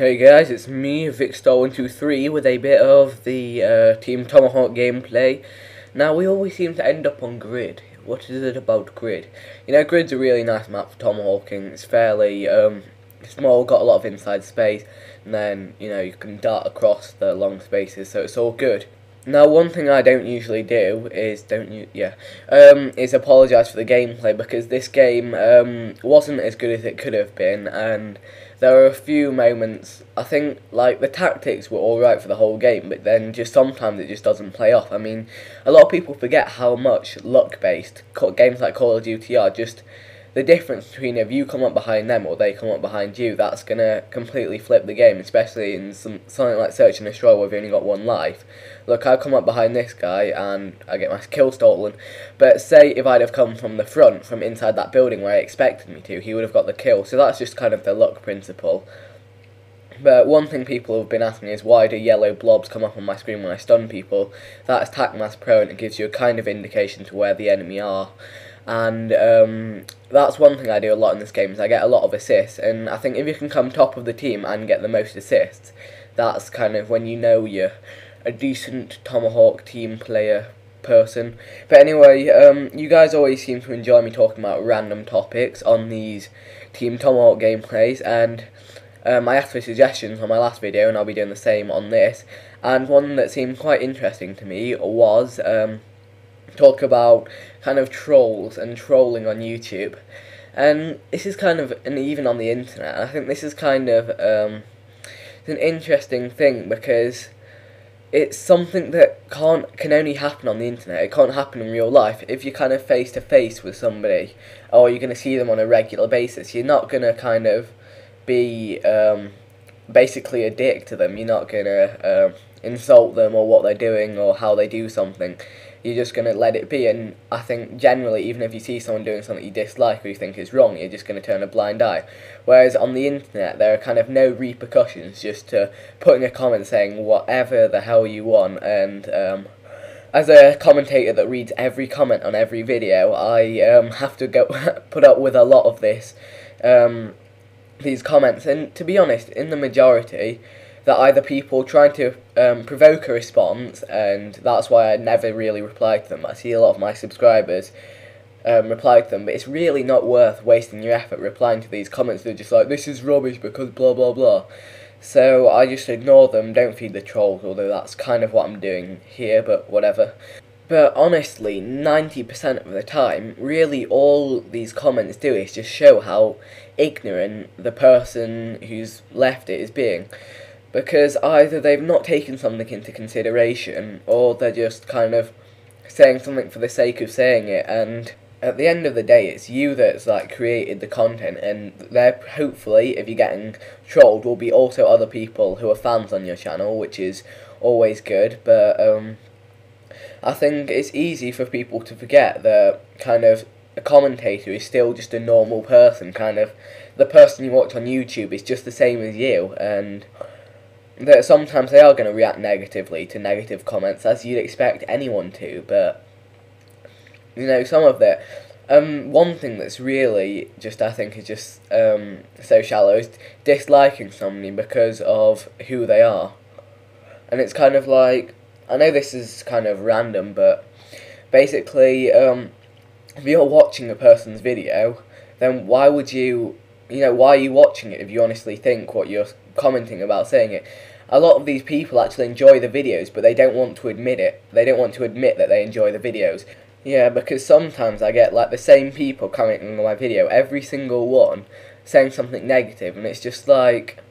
Hey guys, it's me, Vikstar123, with a bit of the Team Tomahawk gameplay. Now, we always seem to end up on Grid. What is it about Grid? You know, Grid's a really nice map for Tomahawking. It's fairly small, got a lot of inside space, and then, you know, you can dart across the long spaces, so it's all good. Now, one thing I don't usually do is is apologise for the gameplay, because this game wasn't as good as it could have been, and there were a few moments, I think, like, the tactics were alright for the whole game, but then just sometimes it just doesn't play off. I mean, a lot of people forget how much luck-based games like Call of Duty are. Just the difference between if you come up behind them or they come up behind you, that's going to completely flip the game, especially in something like Search and Destroy where we've only got one life. Look, I come up behind this guy and I get my kill stolen, but say if I'd have come from the front, from inside that building where I expected me to, he would have got the kill, so that's just kind of the luck principle. But one thing people have been asking is, why do yellow blobs come up on my screen when I stun people? That is TACMAS Pro, and it gives you a kind of indication to where the enemy are. And that's one thing I do a lot in this game, is I get a lot of assists, and I think if you can come top of the team and get the most assists, that's kind of when you know you're a decent Tomahawk team player person. But anyway, you guys always seem to enjoy me talking about random topics on these Team Tomahawk gameplays, and I asked for suggestions on my last video, and I'll be doing the same on this. And one that seemed quite interesting to me was talk about kind of trolls and trolling on YouTube. And this is kind of, and even on the internet, I think this is kind of it's an interesting thing, because it's something that can only happen on the internet. It can't happen in real life. If you're kind of face to face with somebody, or you're going to see them on a regular basis, you're not going to kind of be basically a dick to them. You're not going to insult them or what they're doing or how they do something. You're just going to let it be. And I think generally, even if you see someone doing something you dislike or you think is wrong, you're just going to turn a blind eye. Whereas on the internet, there are kind of no repercussions just to putting a comment saying whatever the hell you want. And as a commentator that reads every comment on every video, I have to go put up with a lot of these comments. And to be honest, in the majority, that either people trying to provoke a response, and that's why I never really reply to them. I see a lot of my subscribers reply to them, but it's really not worth wasting your effort replying to these comments. They're just like, this is rubbish because blah blah blah. So I just ignore them, don't feed the trolls, although that's kind of what I'm doing here, but whatever. But honestly, 90% of the time, really all these comments do is just show how ignorant the person who's left it is being. Because either they've not taken something into consideration, or they're just kind of saying something for the sake of saying it, and at the end of the day, it's you that's like created the content, and there, hopefully, if you're getting trolled, will be also other people who are fans on your channel, which is always good. But I think it's easy for people to forget that kind of a commentator is still just a normal person. Kind of the person you watch on YouTube is just the same as you, and that sometimes they are going to react negatively to negative comments, as you'd expect anyone to. But you know, some of it, one thing that's really just, I think, is just so shallow is disliking somebody because of who they are. And it's kind of like, I know this is kind of random, but basically, if you're watching a person's video, then why would you know, why are you watching it if you honestly think what you're commenting about saying it? A lot of these people actually enjoy the videos, but they don't want to admit it. They don't want to admit that they enjoy the videos. Yeah, because sometimes I get like the same people commenting on my video, every single one, saying something negative, and it's just like,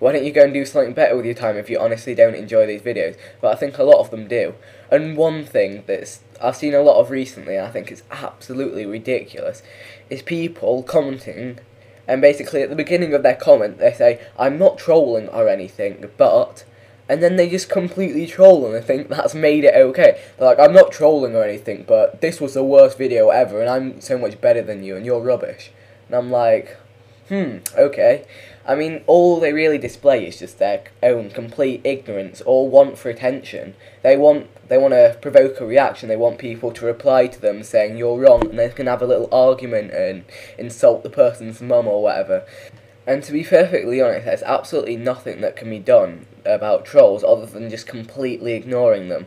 why don't you go and do something better with your time if you honestly don't enjoy these videos? But I think a lot of them do. And one thing that's I've seen a lot of recently, and I think it's absolutely ridiculous, is people commenting, and basically at the beginning of their comment they say, I'm not trolling or anything, but, and then they just completely troll and they think that's made it okay. They're like, I'm not trolling or anything, but this was the worst video ever and I'm so much better than you and you're rubbish. And I'm like, okay. I mean, all they really display is just their own complete ignorance, or want for attention. They want to provoke a reaction. They want people to reply to them saying you're wrong, and they can have a little argument and insult the person's mum or whatever. And to be perfectly honest, there's absolutely nothing that can be done about trolls other than just completely ignoring them.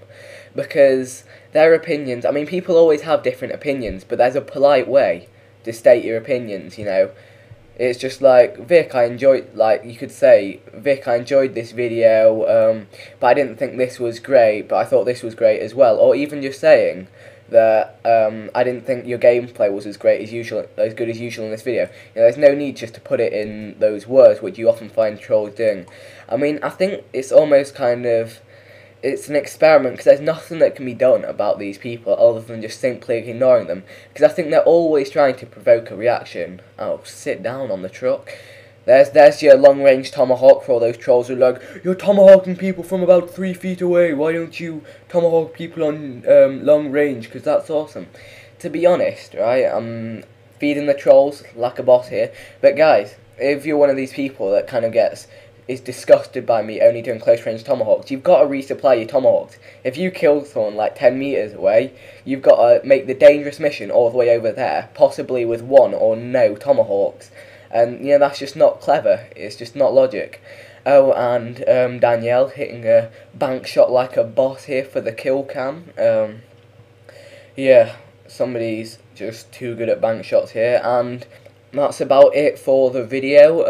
Because their opinions, I mean, people always have different opinions, but there's a polite way to state your opinions, you know. It's just like, Vic, I enjoyed, like, you could say, Vic, I enjoyed this video, but I didn't think this was great, but I thought this was great as well. Or even just saying that I didn't think your gameplay was as great as usual, as good as usual in this video. You know, there's no need just to put it in those words, which you often find trolls doing. I mean, I think it's almost kind of, it's an experiment, because there's nothing that can be done about these people other than just simply ignoring them, because I think they're always trying to provoke a reaction. Oh, sit down on the truck. There's your long-range tomahawk for all those trolls who are like, you're tomahawking people from about 3 feet away, why don't you tomahawk people on long range, because that's awesome. To be honest, right, I'm feeding the trolls like a boss here, but guys, if you're one of these people that kind of is disgusted by me only doing close range tomahawks, you've got to resupply your tomahawks. If you kill someone like 10 meters away, you've got to make the dangerous mission all the way over there, possibly with 1 or no tomahawks. And, you know, that's just not clever. It's just not logic. Oh, and Danielle hitting a bank shot like a boss here for the kill cam. Yeah, somebody's just too good at bank shots here. And that's about it for the video.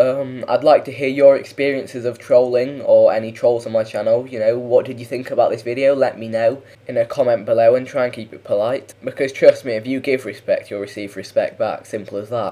I'd like to hear your experiences of trolling or any trolls on my channel. You know, what did you think about this video? Let me know in a comment below and try and keep it polite. Because trust me, if you give respect, you'll receive respect back. Simple as that.